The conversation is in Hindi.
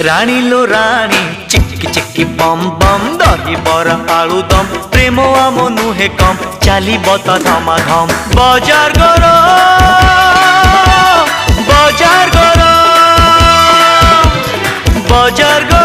राणी लो राणी चिक्की चिक्की बम बम दही बरा आलू दम प्रेम आम नुहे कम चली बता धमा धम बजार गरम बजार गरम बजार गरम।